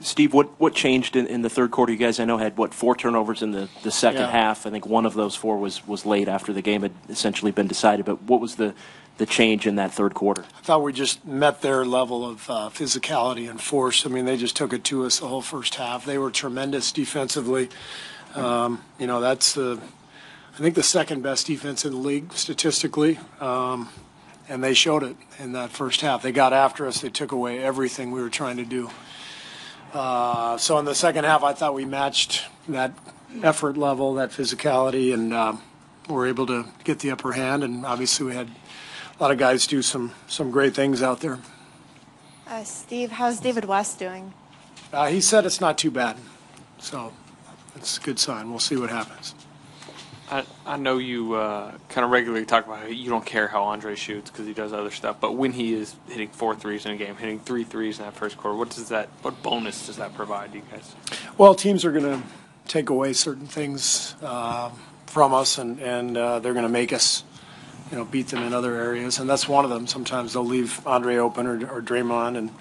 Steve, what changed in the third quarter? You guys, I know, had, 4 turnovers in the second half. I think one of those 4 was late after the game had essentially been decided. But what was the change in that third quarter? I thought we just met their level of physicality and force. I mean, they just took it to us the whole first half. They were tremendous defensively. That's I think the second best defense in the league statistically. And they showed it in that first half. They got after us. They took away everything we were trying to do. So in the second half, I thought we matched that effort level, that physicality, and were able to get the upper hand. And obviously we had a lot of guys do some great things out there. Steve, how's David West doing? He said it's not too bad. So that's a good sign. We'll see what happens. I know you kind of regularly talk about how you don't care how Andre shoots because he does other stuff, but when he is hitting 4 threes in a game, hitting 3 threes in that first quarter, what bonus does that provide you guys? Well, teams are going to take away certain things from us, and they're going to make us, beat them in other areas, and that's one of them. Sometimes they'll leave Andre open or Draymond,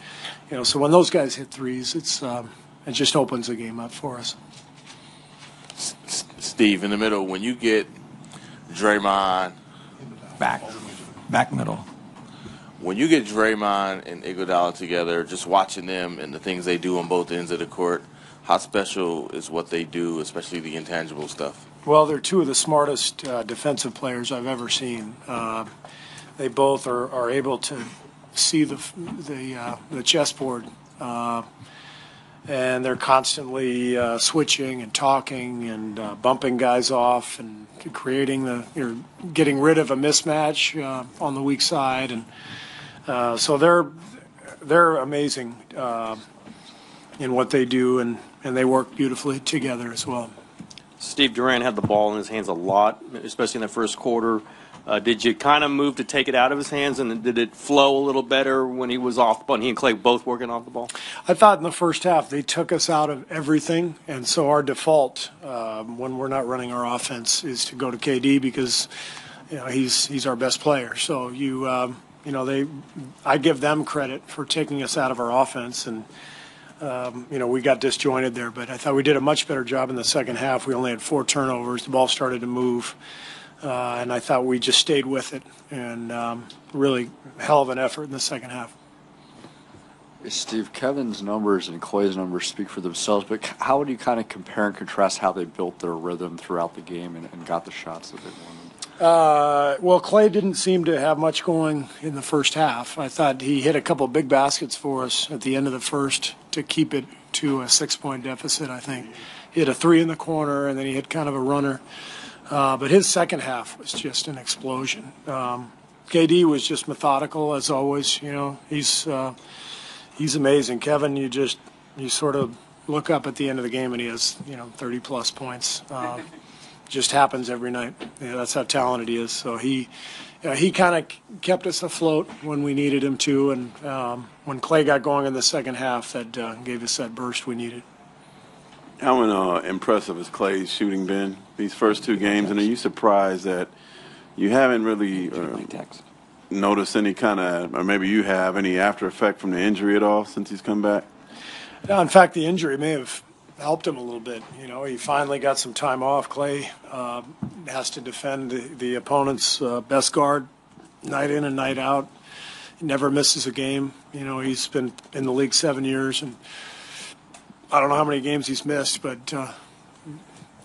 and so when those guys hit threes, it just opens the game up for us. Steve, in the middle, when you get Draymond back middle. When you get Draymond and Iguodala together, just watching them and the things they do on both ends of the court, how special is what they do, especially the intangible stuff? Well, they're 2 of the smartest defensive players I've ever seen. They both are able to see the chessboard. And they're constantly switching and talking and bumping guys off and getting rid of a mismatch on the weak side, and so they're amazing in what they do, and they work beautifully together as well. Steve, Durant had the ball in his hands a lot, especially in the first quarter. Did you kind of move to take it out of his hands, and did it flow a little better when he was off the ball? And he and Clay both working off the ball? I thought in the first half they took us out of everything, and so our default when we're not running our offense is to go to KD because he's our best player. So I give them credit for taking us out of our offense, and we got disjointed there. But I thought we did a much better job in the second half. We only had 4 turnovers. The ball started to move. And I thought we just stayed with it, and really hell of an effort in the second half. Steve, Kevin's numbers and Clay's numbers speak for themselves, but how would you kind of compare and contrast how they built their rhythm throughout the game and got the shots that they wanted? Well, Clay didn't seem to have much going in the first half. I thought he hit a couple big baskets for us at the end of the first to keep it to a 6-point deficit, I think. He hit a 3 in the corner, and then he hit kind of a runner. But his second half was just an explosion. KD was just methodical as always. He's amazing. Kevin, you sort of look up at the end of the game and he has 30+ points. Just happens every night. That's how talented he is. So he kind of kept us afloat when we needed him to, and when Clay got going in the second half, that gave us that burst we needed. How impressive has Clay's shooting been these first 2 games? And are you surprised that you haven't really noticed any kind of, or maybe you have, any after effect from the injury at all since he's come back? Yeah, in fact, the injury may have helped him a little bit. He finally got some time off. Clay has to defend the opponent's best guard night in and night out. He never misses a game. He's been in the league 7 years, and I don't know how many games he's missed, but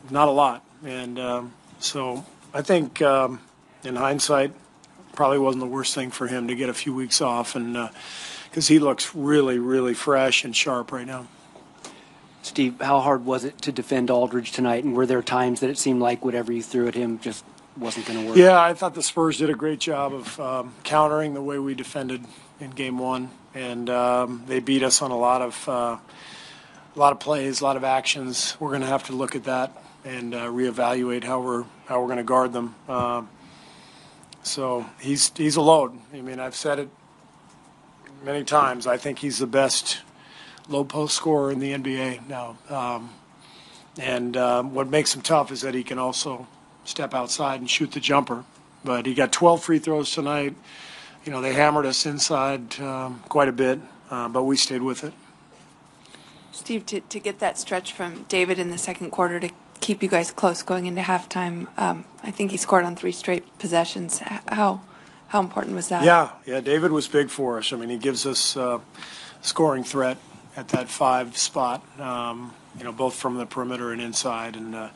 not a lot. And so I think in hindsight, probably wasn't the worst thing for him to get a few weeks off, and because he looks really, really fresh and sharp right now. Steve, how hard was it to defend Aldridge tonight, and were there times that it seemed like whatever you threw at him just wasn't going to work? Yeah, I thought the Spurs did a great job of countering the way we defended in Game 1, and they beat us on a lot of plays, a lot of actions. We're going to have to look at that and reevaluate how we're going to guard them. So he's a load. I mean, I've said it many times. I think he's the best low post scorer in the NBA now. And what makes him tough is that he can also step outside and shoot the jumper. But he got 12 free throws tonight. They hammered us inside quite a bit, but we stayed with it. Steve, to get that stretch from David in the second quarter to keep you guys close going into halftime, I think he scored on 3 straight possessions. How important was that? Yeah, David was big for us. I mean, he gives us scoring threat at that 5 spot, both from the perimeter and inside. And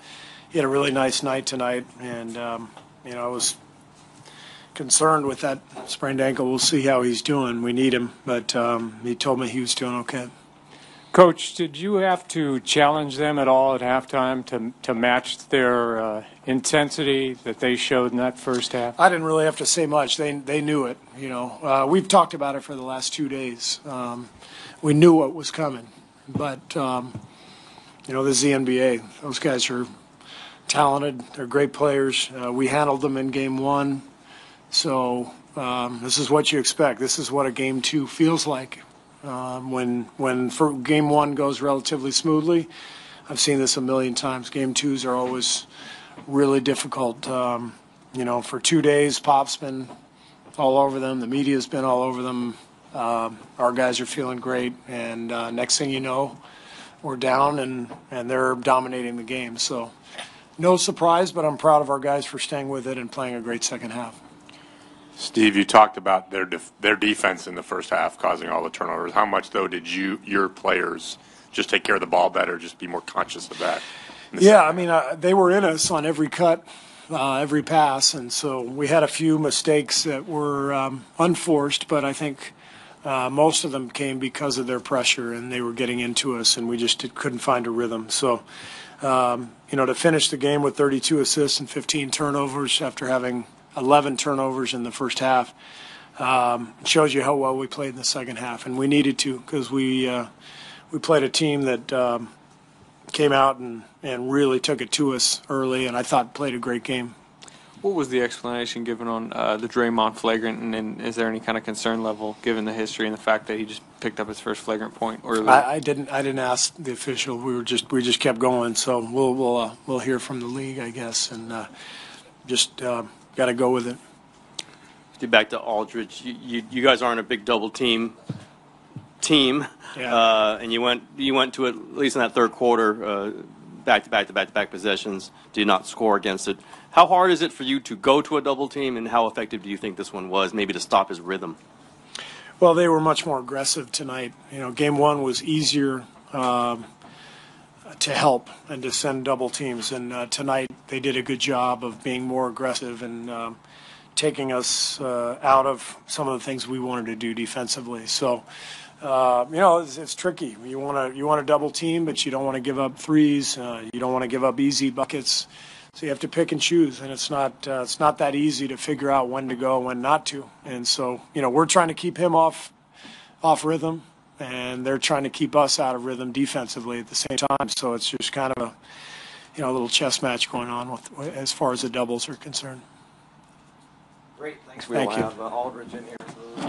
he had a really nice night tonight. And, I was concerned with that sprained ankle. We'll see how he's doing. We need him. But he told me he was doing okay. Coach, did you have to challenge them at all at halftime to match their intensity that they showed in that first half? I didn't really have to say much. They knew it. We've talked about it for the last 2 days. We knew what was coming. But, this is the NBA. Those guys are talented. They're great players. We handled them in Game 1. So this is what you expect. This is what a Game 2 feels like. When for Game 1 goes relatively smoothly, I've seen this a million times. Game 2s are always really difficult. For 2 days, Pop's been all over them. The media's been all over them. Our guys are feeling great, and next thing you know, we're down and they're dominating the game. So no surprise, but I'm proud of our guys for staying with it and playing a great second half. Steve, you talked about their defense in the first half causing all the turnovers. How much, though, did your players just take care of the ball better, just be more conscious of that? Yeah, I mean, they were in us on every cut, every pass, and so we had a few mistakes that were unforced, but I think most of them came because of their pressure, and they were getting into us, and we just couldn't find a rhythm. So, to finish the game with 32 assists and 15 turnovers after having 11 turnovers in the first half shows you how well we played in the second half, and we needed to because we played a team that came out and really took it to us early, and I thought played a great game. What was the explanation given on the Draymond flagrant, and is there any kind of concern level given the history and the fact that he just picked up his first flagrant point? Or I didn't ask the official. We just kept going. So we'll hear from the league, I guess, and got to go with it. Get back to Aldridge. You guys aren't a big double team, yeah. And you went to it at least in that third quarter, back possessions. Did not score against it. How hard is it for you to go to a double team, and how effective do you think this one was, maybe to stop his rhythm? Well, they were much more aggressive tonight. Game 1 was easier to help and to send double teams, and tonight they did a good job of being more aggressive and taking us out of some of the things we wanted to do defensively. So, it's tricky. You want to double team, but you don't want to give up threes. You don't want to give up easy buckets. So you have to pick and choose, and it's not that easy to figure out when to go, when not to. And so, we're trying to keep him off rhythm, and they're trying to keep us out of rhythm defensively at the same time. So it's just kind of a little chess match going on as far as the doubles are concerned. Great, thanks. Thank you. We'll have Aldridge in here.